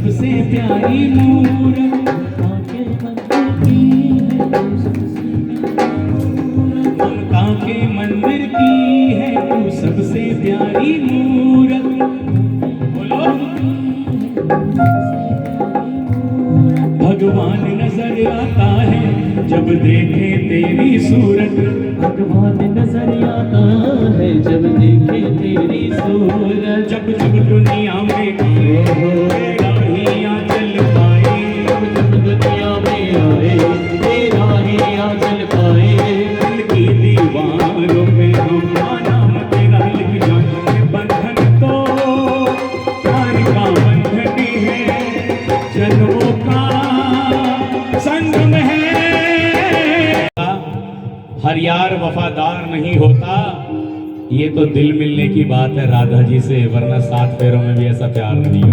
सबसे प्यारी मूरत, आंखें मंदिर की है तू सबसे ममता के मंदिर की है तू सबसे प्यारी मूरत। बोलो भगवान नजर आता है जब देखे तेरी सूरत, भगवान नजर आता है जब देखे तेरी सूरत। जब जब दुनिया में तेरा ही आंचल पाए, जब जब दुनिया में आए तेरा ही आंचल पाए, दिल की दीवारों पे हम नाम तेरा लिख जाए। बंधन तो प्यार का बंधन है, जन्मों का संगम है। हर यार वफादार नहीं होता, ये तो दिल मिलने की बात है राधा जी से, वरना 7 फेरों में भी ऐसा प्यार नहीं हो।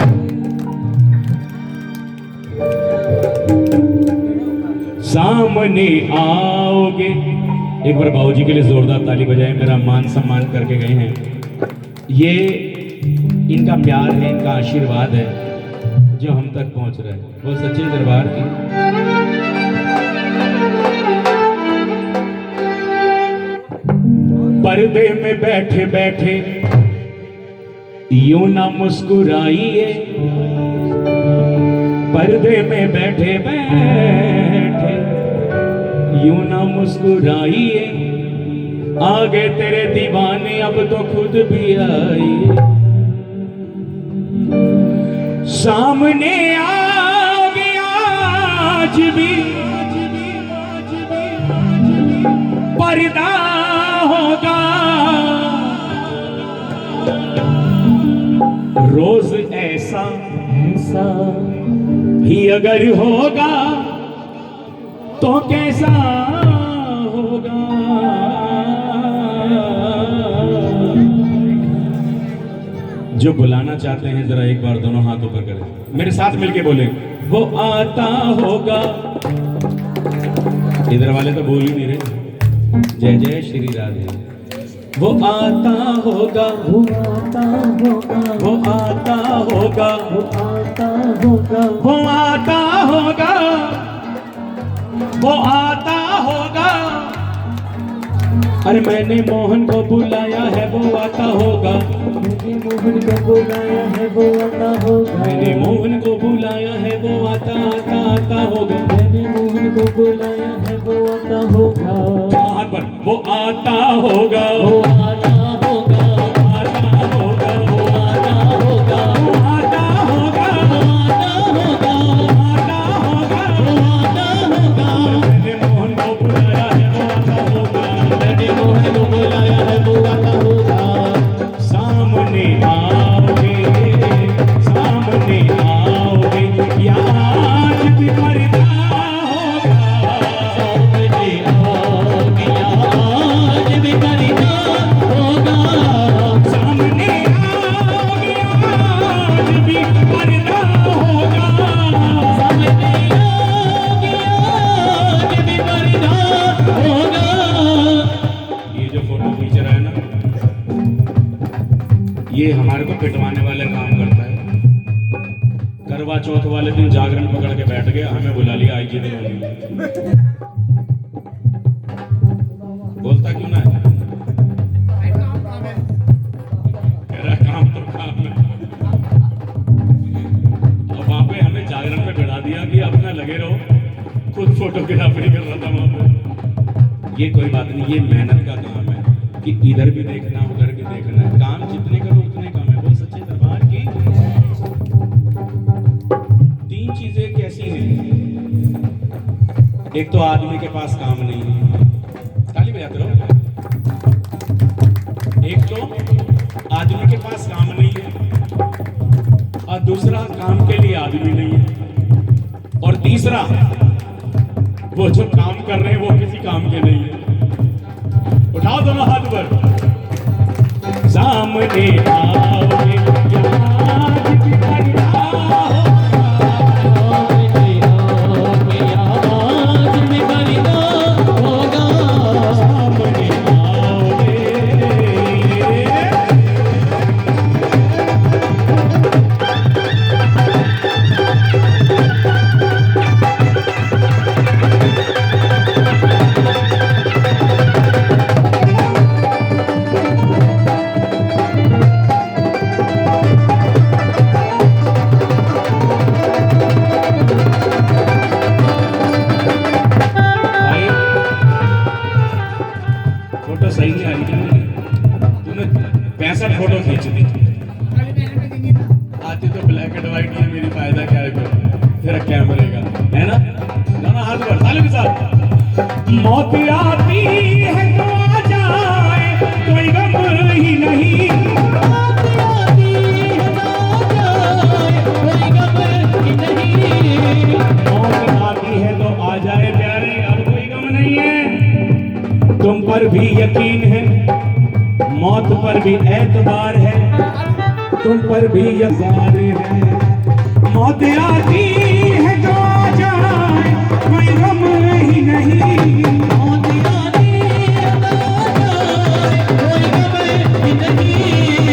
सामने आओगे, एक बार बाबूजी के लिए जोरदार ताली बजाएं, मेरा मान सम्मान करके गए हैं। ये इनका प्यार है, इनका आशीर्वाद है जो हम तक पहुंच रहा है। वो सच्चे दरबार की पर्दे में बैठे बैठे यूं ना मुस्कुराइए, पर्दे में बैठे बैठे यूं ना मुस्कुराइए, आगे तेरे दीवाने अब तो खुद भी आइए। सामने आओगे आज भी पर्दा होगा, रोज ऐसा ऐसा ही अगर होगा तो कैसा होगा। जो बुलाना चाहते हैं जरा एक बार दोनों हाथ ऊपर करें, मेरे साथ मिलके बोले, वो आता होगा। इधर वाले तो बोल ही नहीं रहे। जय जय श्री राधे। वो आता होगा, वो आता होगा, वो आता होगा, वो आता होगा, वो आता होगा, वो आता होगा। अरे मैंने मोहन को बुलाया है वो आता होगा, मैंने मोहन को बुलाया है वो आता होगा, मैंने मोहन को बुलाया है वो आता आता आता होगा, मैंने मोहन को बुलाया है वो आता होगा। वो आता होगा, वो आता होगा, आता होगा, वो आता होगा, वो आता होगा, वो आता होगा, आता होगा, वो आता होगा। मैंने मोहन को बुलाया है वो आता होगा, मैंने मोहन को बुलाया है वो आता होगा। सामने आओगे, सामने आओगे, याद भी पर्दा होगा, सामने आओगे, याद भी पर्दा होगा, सामने आओगे, याद भी पर्दा होगा, सामने आओगे, याद भी पर्दा होगा। ये जो फोटो खींच रहा है ना, ये हमारे को पिटवाने वाले काम करता है। करवा चौथ वाले दिन जागरण पकड़ के बैठ गया, हमें बुला लिया आई जी ने। बोलता क्यों ना है? मेरा काम तो काम है। और वहां पे हमें जागरण पे बिठा दिया कि अपना लगे रहो, खुद फोटोग्राफी कर रहा था वहां पे। ये कोई बात नहीं, ये मेहनत का काम है कि इधर भी देखना उधर भी देखना है। काम जितने करो उतने कम है। बोल सच्चे दरबार की 3 चीजें कैसी हैं? एक तो आदमी के पास काम नहीं है, ताली बजाते रहो। एक तो आदमी के पास काम नहीं है, और दूसरा काम के लिए आदमी नहीं है, और तीसरा वो जो काम कर रहे हैं वो किसी काम के नहीं है। उठाओ दोनों हाथ पर, सामने आओगे, याद भी पर्दा होगा, सामने आओगे, याद भी पर्दा होगा, सामने आओगे। सही नहीं आ रही तूने 65 फोटो खींच दी आती तो ब्लैक एंड व्हाइट है मेरी फायदा क्या है तेरा कैमरे का है ना गाना हाथ पर ताली के साथ मौत आती है तो आ जाए कोई गम ही नहीं मौत आती है तो आ जाए कोई गम ही नहीं मौत आती है तो आ जाए प्यारे अब कोई गम नहीं है तुम पर भी यकीन है मौत पर भी एतबार है तुम पर भी यकीन है मौत आती है तो आ जाए कोई गम ही नहीं मौत आती है तो आ जाए कोई गम ही नहीं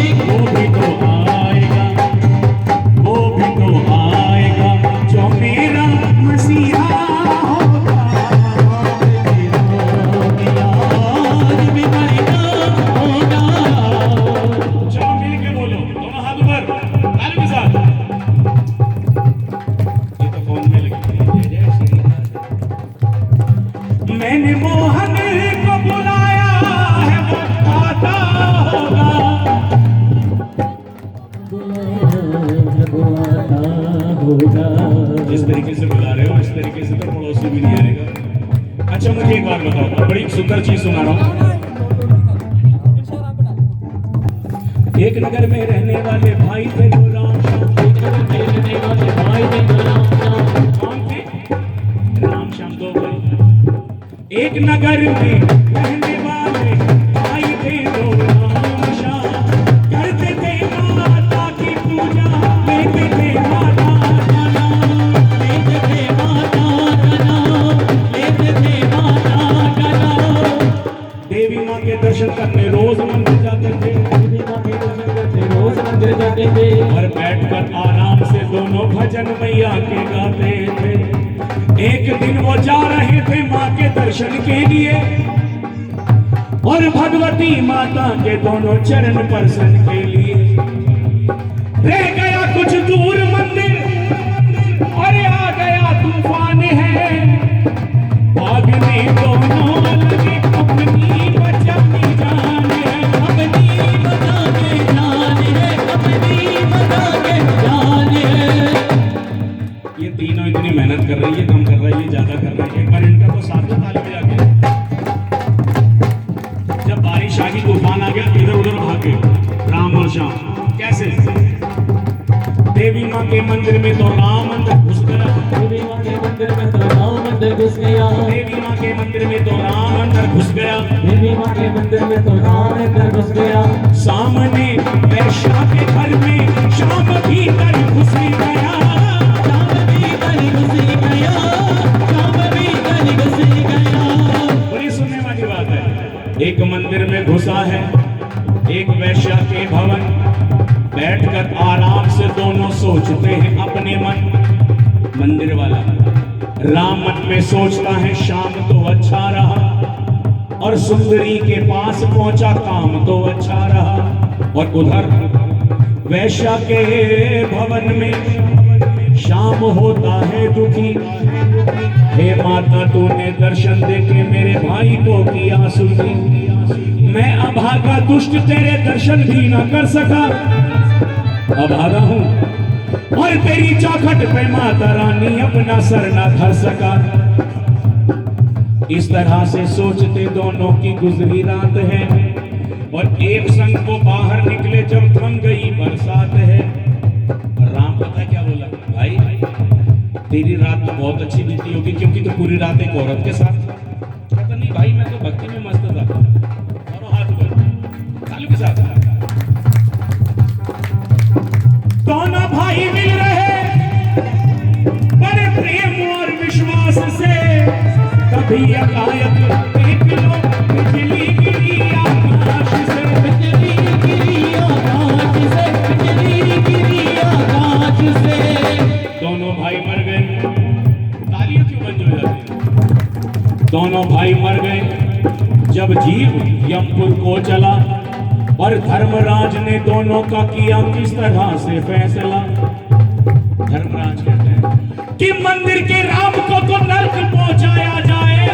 वो भी तो आएगा जो मेरा मसीहा होगा आज भी मरना होगा चलो मिल के बोलो दोनों हाथ ऊपर ताली के साथ ये तो फोन में लगी जय श्री राम मैंने मोहन को बुलाया है वो आता होगा जिस तरीके से बुला रहे हो इस तरीके से तो पड़ोसी भी नहीं आएगा अच्छा मुझे एक बात बताओ बड़ी सुंदर चीज सुना रहा हूं एक नगर में रहने वाले भाई थे दो राम कौन थे राम श्याम दो भाई एक नगर में रहने वाले भाई थे दो राम श्याम करते थे माता की पूजा लेते थे माता का नाम लेते थे माता का नाम लेते थे माता का नाम देवी माँ के दर्शन करने रोज मंदिर जाते थे देवी माँ के दर्शन करने रोज मंदिर जाते थे और बैठकर आराम से दोनों भजन मैया के गाते थे एक दिन वो जा रहे थे माँ के दर्शन के लिए और भगवती माता के दोनों चरण स्पर्शन के लिए रह गया कुछ दूर मंदिर और आ गया तूफान है भागने दोनों लगे अपनी बचाने जान है अपनी बचाने जान है अपनी बचाने जान है ये तीनों इतनी मेहनत कर रही है कम कर रही है ज्यादा कर रही है पर इनका तो साथ में ताली बजा के जब बारिश आ गई तूफान आ गया इधर उधर भागे राम और श्याम कैसे देवी माँ के मंदिर में तो राम अंदर घुस गया देवी माँ के मंदिर में तो राम अंदर घुस गया देवी माँ के मंदिर में तो राम अंदर घुस गया देवी माँ के मंदिर में तो राम अंदर घुस गया सामने वैश्या के घर में श्याम भीतर घुस गया श्याम भीतर घुस गया श्याम भीतर घुस गया बड़ी सुनने वाली बात है एक मंदिर में घुसा है एक वैश्या के भवन बैठकर आराम से दोनों सोचते हैं अपने मन मंदिर वाला राम मन में सोचता है शाम तो अच्छा रहा और सुंदरी के पास पहुंचा काम तो अच्छा रहा और उधर वैश्या के भवन में शाम होता है दुखी हे माता तूने दर्शन देके मेरे भाई को किया सुखी मैं अभागा दुष्ट तेरे दर्शन भी न कर सका अभागा हूं और तेरी चौखट पे माता रानी अपना सर न धर सका इस तरह से सोचते दोनों की गुजरी रात है और एक संग को बाहर निकले जब थम गई बरसात है राम पता क्या बोला भाई तेरी रात तो बहुत अच्छी बीती होगी क्योंकि तो पूरी रात एक औरत के साथ कहता नहीं भाई मैं तो भक्ति में मस्त था दोनों हाथ ऊपर ताली के साथ दोनों भाई मिल रहे बड़े प्रेम और विश्वास से कभी अकायक एक लोग बिजली गिरी आकाश से बिजली गिरी आकाश से बिजली गिरी आकाश से दोनों भाई मर गए तालियां क्यों बंद हो जाती दोनों भाई मर गए जब जीव यमपुर को चला और धर्मराज ने दोनों का किया किस तरह से फैसला धर्मराज कहते हैं कि मंदिर के राम को तो नर्क पहुंचाया जाए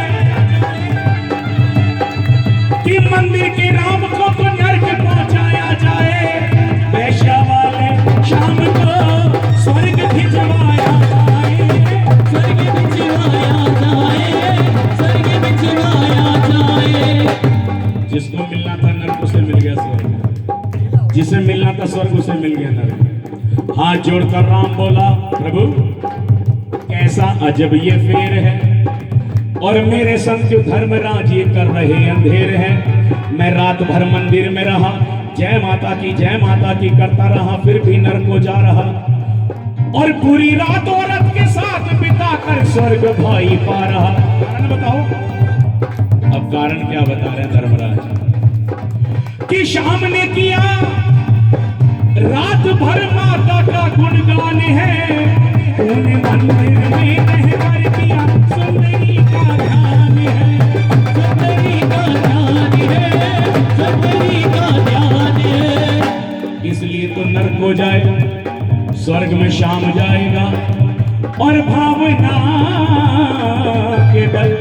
कि मंदिर कि राम को तो नर्क पहुंचाया जाए, वैश्या वाले शाम को स्वर्ग भिजवाया जाए, स्वर्ग भिजवाया जाए, स्वर्ग भिजवाया जाए। जिसको मिलना था नर्क उसे मिल गया स्वर्ग, जिसे मिलना था स्वर्ग उसे मिल गया नर्क। हाथ जोड़कर राम बोला, प्रभु कैसा अजब ये फेर है, और मेरे संग धर्मराज ये कर रहे अंधेर है। मैं रात भर मंदिर में रहा, जय माता की करता रहा, फिर भी नरक को जा रहा, और पूरी रात औरत के साथ बिताकर स्वर्ग भाई पा रहा। कारण बताओ, अब कारण क्या बता रहे धर्मराज कि शाम ने किया रात भर माता का गुणगान है, तूने मंदिर में रहकर किया सुंदरी का ध्यान है, सुंदरी का ध्यान है, सुंदरी का ध्यान है। इसलिए तो नर्क हो जाए, स्वर्ग में शाम जाएगा, और भावना के बल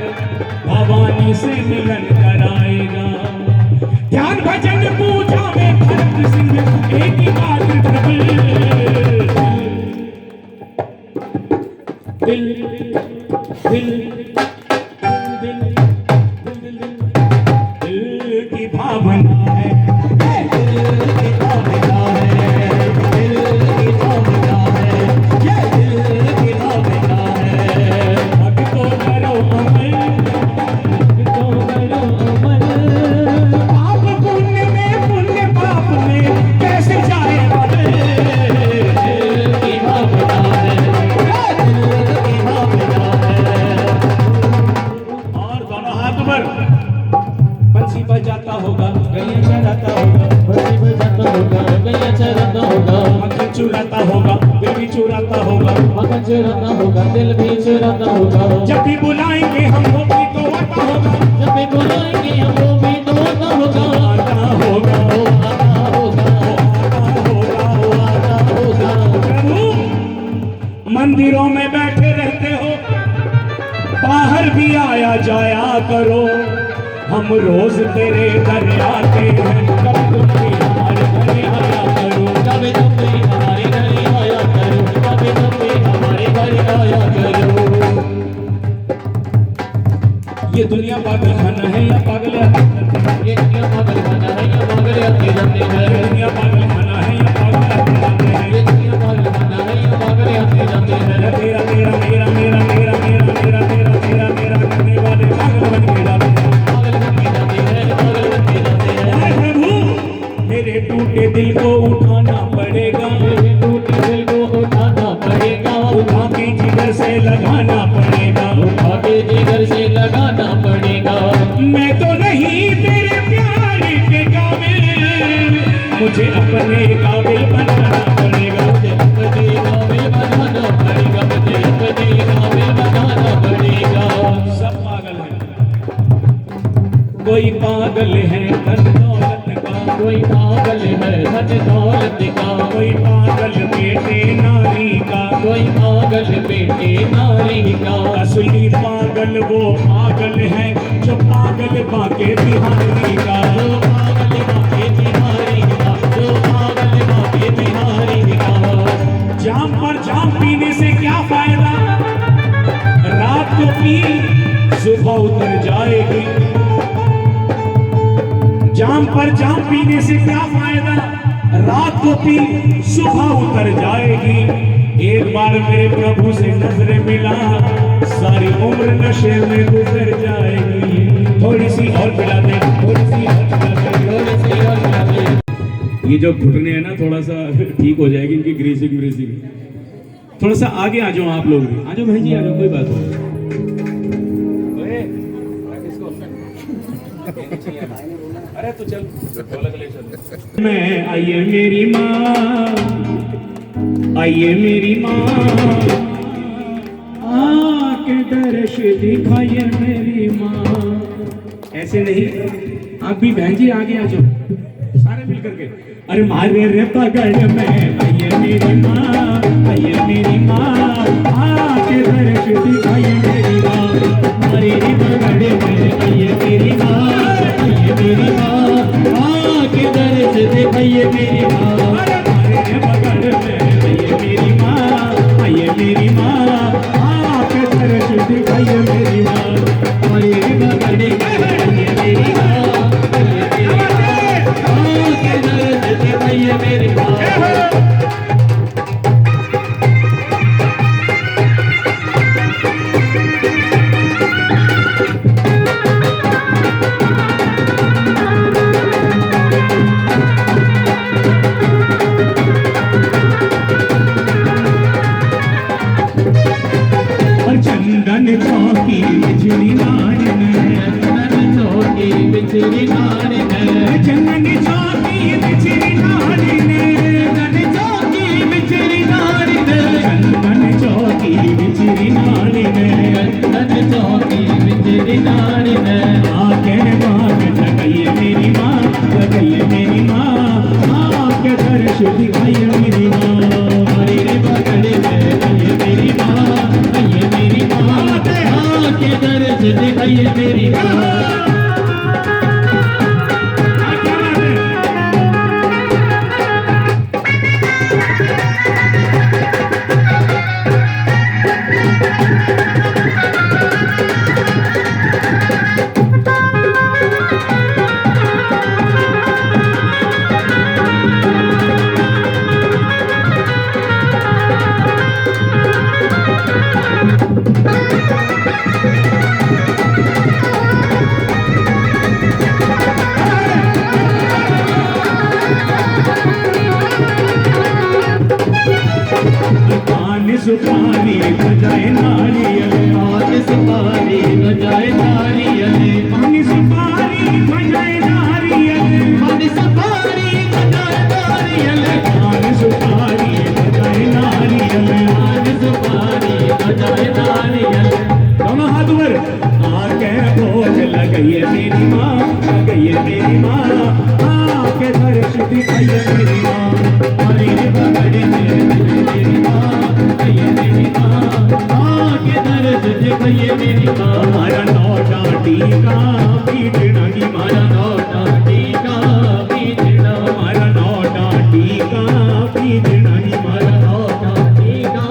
भवानी से मिलन कराएगा। ध्यान भजन पूजा में भरत सिंह एक ही बात प्रबल, दिल दिल दिल दिल की भावना है, दिल की भावना है, दिल की भावना है, ये दिल की भावना है। अब तो करो अमल, तो करो अमल, पाप पुण्य में पुण्य पाप में कैसे जाए बदल, दिल की भावना है, दिल की भावना है। और दोनों हाथ पर बंसी बजाता होगा, गैया चराता होगा, बंसी बजाता होगा, गैया चराता होगा, मक्खन चुराता होगा, दिल भी चुराता होगा, मक्खन चुराता होगा, दिल भी चुराता होगा। जब भी बुलाएंगे हम वो भी तो आता होगा, जब भी बुलाएंगे हम वो भी तो आता होगा, आता होगा, आता होगा, आता होगा, आता होगा। प्रभु मंदिरों में बैठे रहते हो, बाहर भी आया जाया करो, हम रोज तेरे घर आते हैं, कभी तुम भी हमारे घर आया करो, कभी तुम भी हमारे घर आया करो, कभी तुम भी हमारे घर आया करो। ये दुनिया पागल खाना है या पागल है, ये दुनिया पागल खाना है या पागल आते जाते हैं, ये दुनिया पागल खाना है या पागल आते जाते हैं, ये दुनिया पागल खाना है या पागल आते जाते हैं। तेरा तेरा मेरा मेरा मेरा मेरा मेरा तेरा तेरा मेरा करने वाले पागल बन के जाते हैं, पागल बन के जाते हैं, पागल बन के जाते हैं। प्रभु मेरे टूटे दिल को उठाना पड़ेगा, मेरे टूटे दिल को उठाना पड़ेगा, उठा के जिगर से लगाना पड़ेगा, उठा के जिगर से लगाना पड़ेगा। मैं तो नहीं तेरे प्यार के काबिल, मुझे अपने काबिल बनाना पड़ेगा, मुझे अपने काबिल बनाना पड़ेगा, मुझे अपने काबिल बनाना पड़ेगा। सब पागल है, कोई पागल है धन दौलत का, कोई पागल है धन दौलत का, कोई पागल बेटे नारी का, कोई पागल बेटे नारी का। असली पागल वो पागल है जो पागल बाके बिहारी का, जो पागल बाके बिहारी का, जो पागल बाके बिहारी का। जाम पर जाम पीने से क्या फायदा, रात को पी सुबह उतर जाएगी, जाम पर जाम पीने से क्या फायदा, रात को पी सुबह उतर जाएगी। एक बार मेरे प्रभु से नजरें मिला, सारी उम्र नशे में गुजर जाएगी। थोड़ी सी और पिला दे, थोड़ी सी और पिला दे, थोड़ी सी और पिला दे। ये जो घुटने हैं ना थोड़ा सा ठीक हो जाएगी इनकी ग्रीसिंग व्रीसिंग। थोड़ा सा आगे आ जाओ आप लोग भी, आ जाओ बहन जी, आ जाओ, कोई बात नहीं। अरे तो चल ढोलक ले चल। मैं आइए मेरी माँ, आइए मेरी माँ, आके दर्श दिखाइए मेरी माँ। ऐसे नहीं, आप भी बहन जी आगे आ जाओ सारे मिल करके। अरे मारे रे पगड़ में आइए मेरी माँ, आइए मेरी माँ, आके दर्श दिखाइए मेरी माँ। मारे रे पगड़ में आइए मेरी माँ, आइए मेरी माँ, आइए मेरी माँ, हमारे बगल में आइए मेरी माँ, आइए मेरी माँ, आपके दर्श दिखाइए मेरी माँ, हमारे बगल में आइए मेरी माँ, आइए मेरी माँ, आपके दर्श दिखाइए मेरी माँ। चंदन चौकी बिजली नारिन, चंदन चौकी बिजली नारिन, चंदन चौकी बिजली नारिन, चंदन चौकी बिजली नारिन, चंदन चौकी बिजली नारिन, चंदन चौकी बिजली नारिन। आके बाग लगाइए मेरी माँ, लगाइए मेरी माँ, आके दर्श दिखाइए मेरी माँ, हमारे बगल में आइए मेरी माँ, आइए मेरी माँ, आके दर्श दिखाइए मेरी माँ। सुपारी बजाए नारियल, पान सुपारी बजाए नारियल, पान सुपारी बजाए नारियल, पान सुपारी बजाए नारियल, पान सुपारी बजाए नारियल, पान सुपारी बजाए नारियल। दोनों हाथ ऊपर, आके भोग लगाइए मेरी माँ, लगाइए मेरी माँ, आके दर्श दिखाइए मेरी माँ, हमारे बगल में मेरी माँ, आइए मेरी माँ, आके दर्श दिखाइए मेरी माँ। हमारा नौटा टीका पीटना की, हमारा नौटा टीका पीटना, हमारा नौटा टीका पीटना की, हमारा नौटा टीका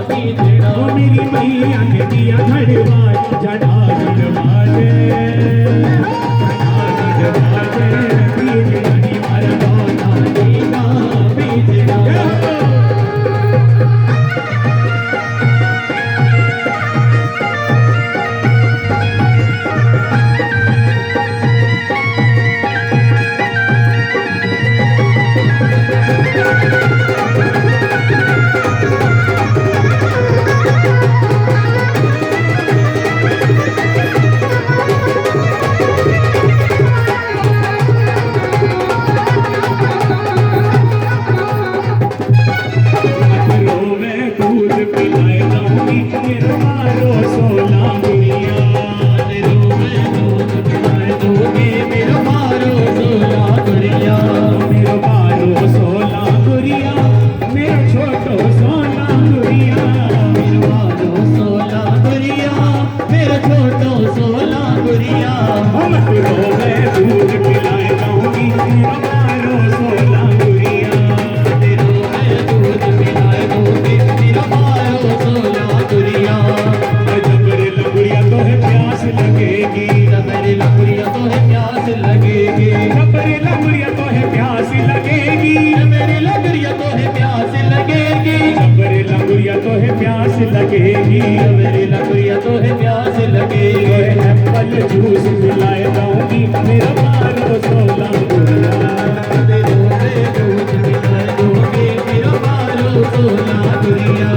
पीटना। ओ मेरी मैया ने दिया घड़वाल, जड़ा घड़वाले, जड़ा घड़वाले, पीटना की, हमारा नौटा टीका पीटना। लगेगी, मेरी लकड़ियाँ तो है प्यास लगेगी। एप्पल जूस पिलाए जाऊंगी, मेरा मारो सोला गुड़िया, तेरे दूध पिलाए दूंगी, मेरा मारो सोला गुड़िया।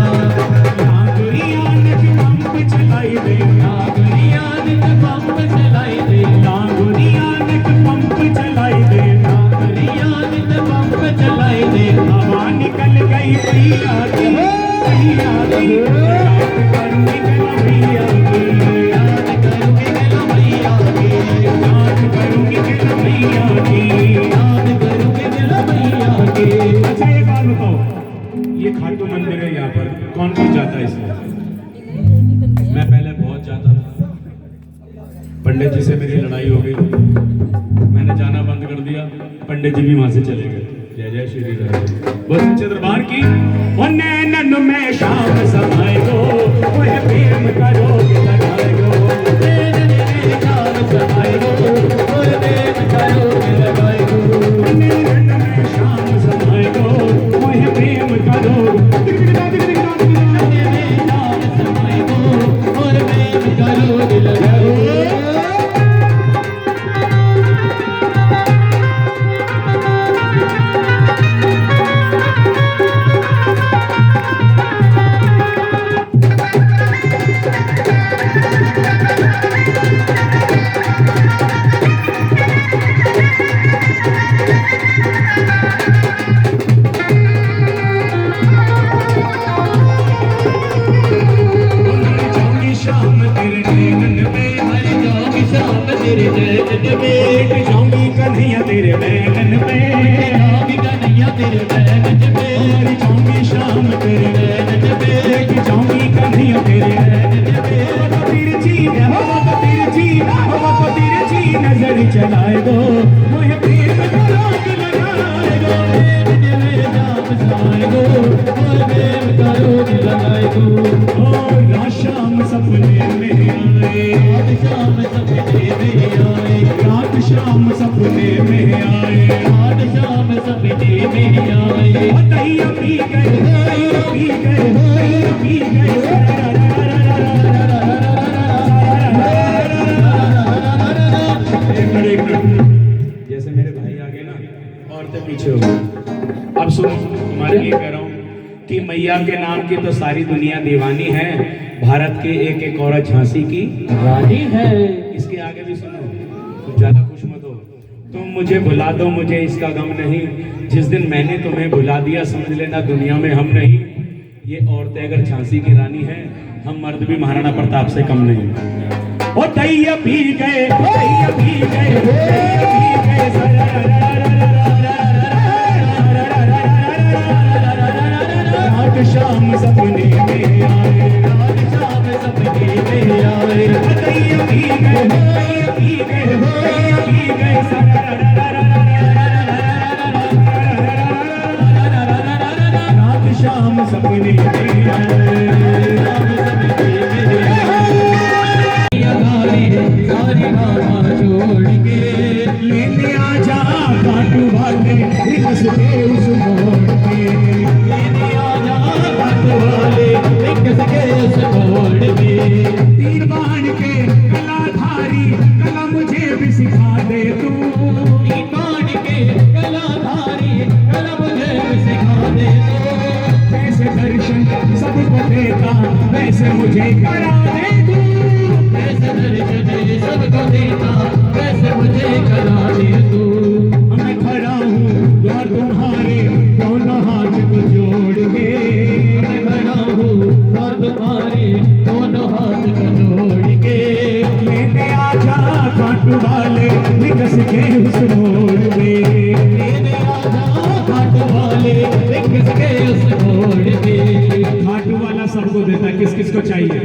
नागुरिया ने पंप चलाई दे, नागुरिया ने पंप चलाई दे, नागुरिया ने पंप चलाई दे, नागुरिया ने पंप चलाई दे। हवा निकल गई भैया की, भैया की, याद करूंगी मैं भैया की, याद करूंगी मैं भैया की, याद करूंगी मैं भैया की, याद करूंगी मैं भैया की। अच्छा एक बात बताओ, ये खाटू मंदिर है, यहाँ पर कौन कौन जाता है इसमें? मैं पहले बहुत जाता था, पंडित जी से मेरी लड़ाई हो गई, मैंने जाना बंद कर दिया, पंडित जी भी वहां से चले गए। श्री राम। बस सच्चे दरबार की। और नैनन में शाम समाए गो, वह प्रेम करोगे लगाए गो, नैनन में शाम समाए गो, वह प्रेम करोगे लगाए गो, नैनन में शाम समाए गो, वह प्रेम करोगे, नैनन में शाम समाए गो, वह प्रेम करोगे लगाए गो। लेट जाऊंगी कन्हैया तेरे बैगन पे, जाऊंगी कन्हैया तेरे बैगन पे, मर जाऊंगी शाम तेरे बैगन पे, लेट जाऊंगी कन्हैया तेरे बैगन पे। हवा को तिरछी, हवा को तिरछी, हवा को तिरछी नजर चलाए दो, मुझे प्रेम का रोग लगाए दो, मेरे जाम समाए दो, मुझे प्रेम का रोग लगाए दो। और रात शाम सपने में आए, रात शाम सपने में आए, रात शाम सपने में आए, रात शाम सपने में आए। दैया पी गए, दैया पी गए, दैया पी गए, जैसे मेरे भाई आगे ना औरतें पीछे हो गई। अब सुनो, तुम्हारे लिए कह रहा हूँ कि मैया के नाम की तो सारी दुनिया दीवानी है, भारत के एक एक औरत झांसी की रानी है। इसके आगे भी सुनो, कुछ ज्यादा खुश मत हो। तुम मुझे भुला दो, मुझे इसका गम नहीं, जिस दिन मैंने तुम्हें भुला दिया समझ लेना दुनिया में हम नहीं। ये औरतें अगर झांसी की रानी है, हम मर्द भी महाराणा प्रताप से कम नहीं। ओ दैया पी गए, दैया पी गए, दैया पी गए, रात शाम सपने में आए, रात शाम सपने में आए। दैया पी गए, दैया पी गए, दैया पी गए, रात शाम सपने में आए, सारी मामा छोड़ के लेने आजा काटू वाले रिक्स के उस मोड़ पे, लेने आजा काटू वाले रिक्स के उस मोड़ पे। तीर बाण के कलाधारी कला मुझे भी सिखा दे तू, तीर बाण के कलाधारी कला मुझे भी सिखा दे तू। वैसे दर्शन सबको देता वैसे मुझे करा दे तू, वैसे दर्शन सबको देता वैसे मुझे करा दे तू। मैं खड़ा हूँ द्वार तुम्हारे दोनों हाथ को जोड़ के, मैं खड़ा हूँ द्वार तुम्हारे दोनों हाथ को जोड़ के। लेने आजा काटू वाले निकस के उस मोड़ पे, लेने आजा काटू वाले निकस के उस मोड़ पे। काटू वाला सबको देता, किस किस को चाहिए?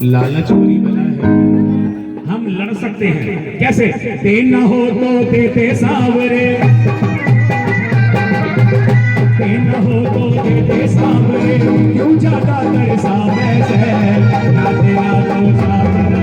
लालच बुरी बला है, हम लड़ सकते हैं कैसे? देना हो तो देते सावरे, देना हो तो देते सावरे, क्यों ज्यादा तरसा वैसे, ना देना तो सावरे।